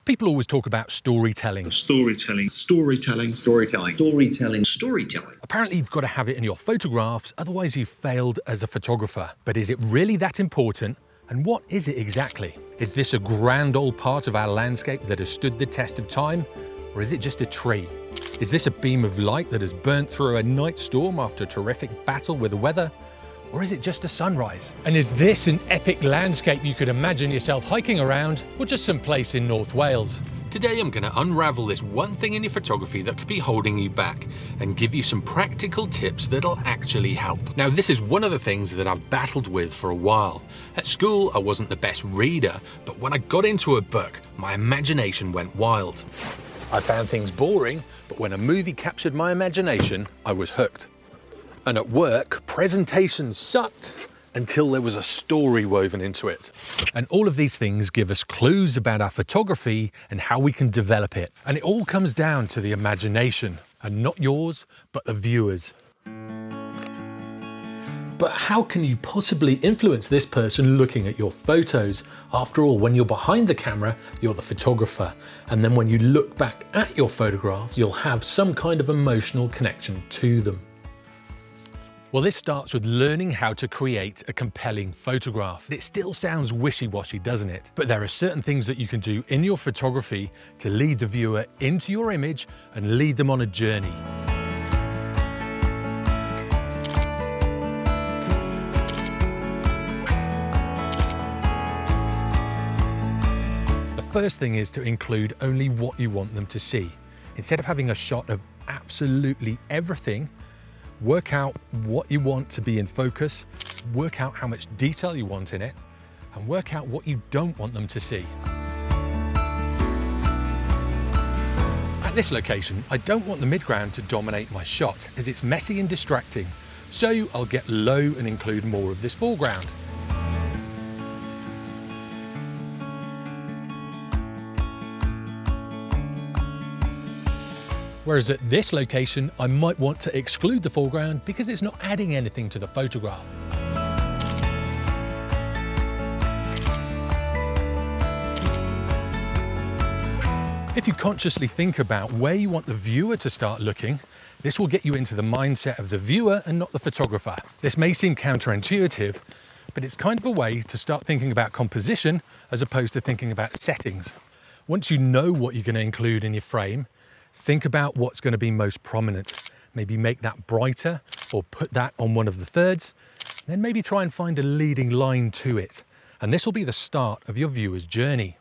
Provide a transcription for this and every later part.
People always talk about storytelling. Storytelling. Apparently you've got to have it in your photographs, otherwise you've failed as a photographer. But is it really that important? And what is it exactly? Is this a grand old part of our landscape that has stood the test of time? Or is it just a tree? Is this a beam of light that has burnt through a night storm after a terrific battle with the weather? Or is it just a sunrise? And is this an epic landscape you could imagine yourself hiking around, or just some place in North Wales? Today I'm going to unravel this one thing in your photography that could be holding you back and give you some practical tips that'll actually help. Now, this is one of the things that I've battled with for a while. At school I wasn't the best reader, but when I got into a book, my imagination went wild. I found things boring, but when a movie captured my imagination, I was hooked. And at work, presentations sucked until there was a story woven into it. And all of these things give us clues about our photography and how we can develop it. And it all comes down to the imagination, and not yours, but the viewer's. But how can you possibly influence this person looking at your photos? After all, when you're behind the camera, you're the photographer. And then when you look back at your photographs, you'll have some kind of emotional connection to them. Well, this starts with learning how to create a compelling photograph. It still sounds wishy-washy, doesn't it? But there are certain things that you can do in your photography to lead the viewer into your image and lead them on a journey. The first thing is to include only what you want them to see. Instead of having a shot of absolutely everything, work out what you want to be in focus, work out how much detail you want in it, and work out what you don't want them to see. At this location, I don't want the midground to dominate my shot, as it's messy and distracting, so I'll get low and include more of this foreground. Whereas at this location, I might want to exclude the foreground because it's not adding anything to the photograph. If you consciously think about where you want the viewer to start looking, this will get you into the mindset of the viewer and not the photographer. This may seem counterintuitive, but it's kind of a way to start thinking about composition as opposed to thinking about settings. Once you know what you're going to include in your frame, think about what's going to be most prominent. Maybe make that brighter or put that on one of the thirds. Then maybe try and find a leading line to it. And this will be the start of your viewer's journey.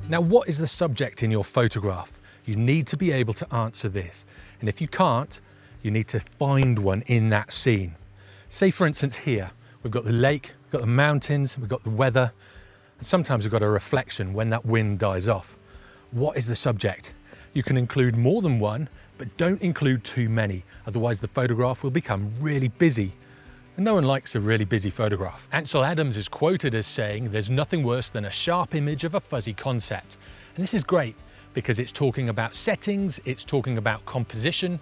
Now, what is the subject in your photograph? You need to be able to answer this. And if you can't, you need to find one in that scene. Say, for instance, here, we've got the lake, we've got the mountains, we've got the weather, and sometimes we've got a reflection when that wind dies off. What is the subject? You can include more than one, but don't include too many, otherwise the photograph will become really busy. And no one likes a really busy photograph. Ansel Adams is quoted as saying, "There's nothing worse than a sharp image of a fuzzy concept." And this is great because it's talking about settings, it's talking about composition,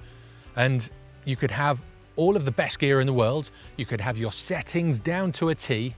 and you could have all of the best gear in the world, you could have your settings down to a T,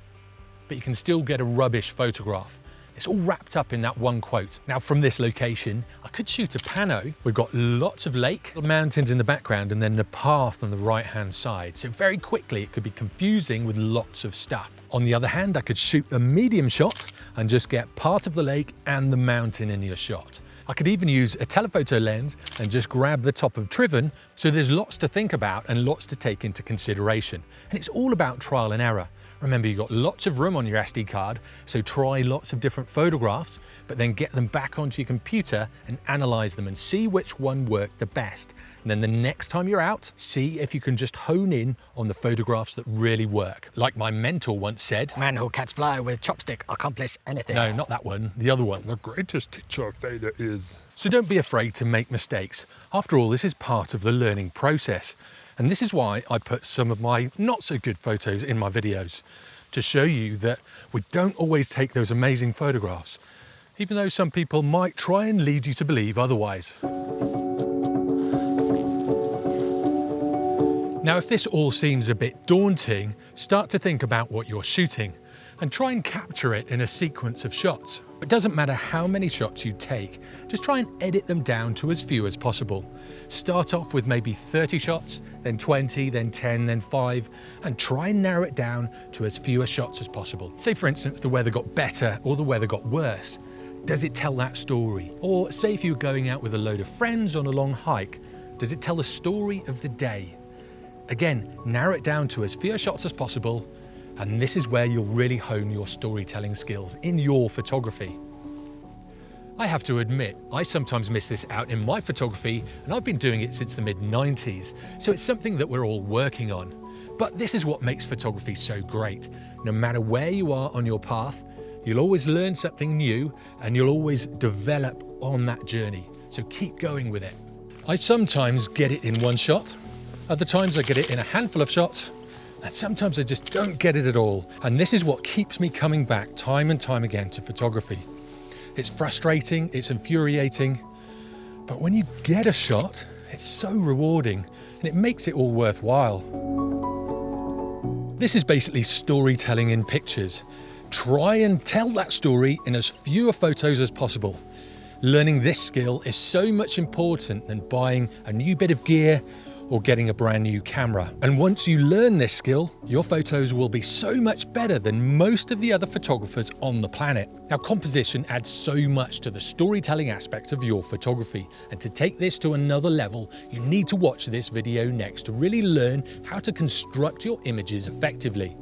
but you can still get a rubbish photograph. It's all wrapped up in that one quote. Now, from this location, I could shoot a pano. We've got lots of lake, mountains in the background, and then the path on the right-hand side. So very quickly, it could be confusing with lots of stuff. On the other hand, I could shoot a medium shot and just get part of the lake and the mountain in your shot. I could even use a telephoto lens and just grab the top of Triven, so there's lots to think about and lots to take into consideration. And it's all about trial and error. Remember, you've got lots of room on your SD card, so try lots of different photographs, but then get them back onto your computer and analyze them and see which one worked the best. And then the next time you're out, see if you can just hone in on the photographs that really work. Like my mentor once said, "Man who catch fly with chopstick accomplish anything." No, not that one, the other one. The greatest teacher of failure is... So don't be afraid to make mistakes. After all, this is part of the learning process. And this is why I put some of my not so good photos in my videos, to show you that we don't always take those amazing photographs, even though some people might try and lead you to believe otherwise. Now, if this all seems a bit daunting, start to think about what you're shooting. and try and capture it in a sequence of shots. It doesn't matter how many shots you take, just try and edit them down to as few as possible. Start off with maybe 30 shots, then 20, then 10, then 5, and try and narrow it down to as fewer shots as possible. Say for instance, the weather got better or the weather got worse. Does it tell that story? Or say if you're going out with a load of friends on a long hike, does it tell the story of the day? Again, narrow it down to as few shots as possible, and this is where you'll really hone your storytelling skills in your photography. I have to admit, I sometimes miss this out in my photography, and I've been doing it since the mid-90s, so it's something that we're all working on. But this is what makes photography so great. No matter where you are on your path, you'll always learn something new, and you'll always develop on that journey. So keep going with it. I sometimes get it in one shot, other times I get it in a handful of shots, and sometimes I just don't get it at all. And this is what keeps me coming back time and time again to photography. It's frustrating, it's infuriating, but when you get a shot, it's so rewarding and it makes it all worthwhile. This is basically storytelling in pictures. Try and tell that story in as fewer photos as possible. Learning this skill is so much important than buying a new bit of gear or getting a brand new camera. And once you learn this skill, your photos will be so much better than most of the other photographers on the planet. Now, composition adds so much to the storytelling aspect of your photography. And to take this to another level, you need to watch this video next to really learn how to construct your images effectively.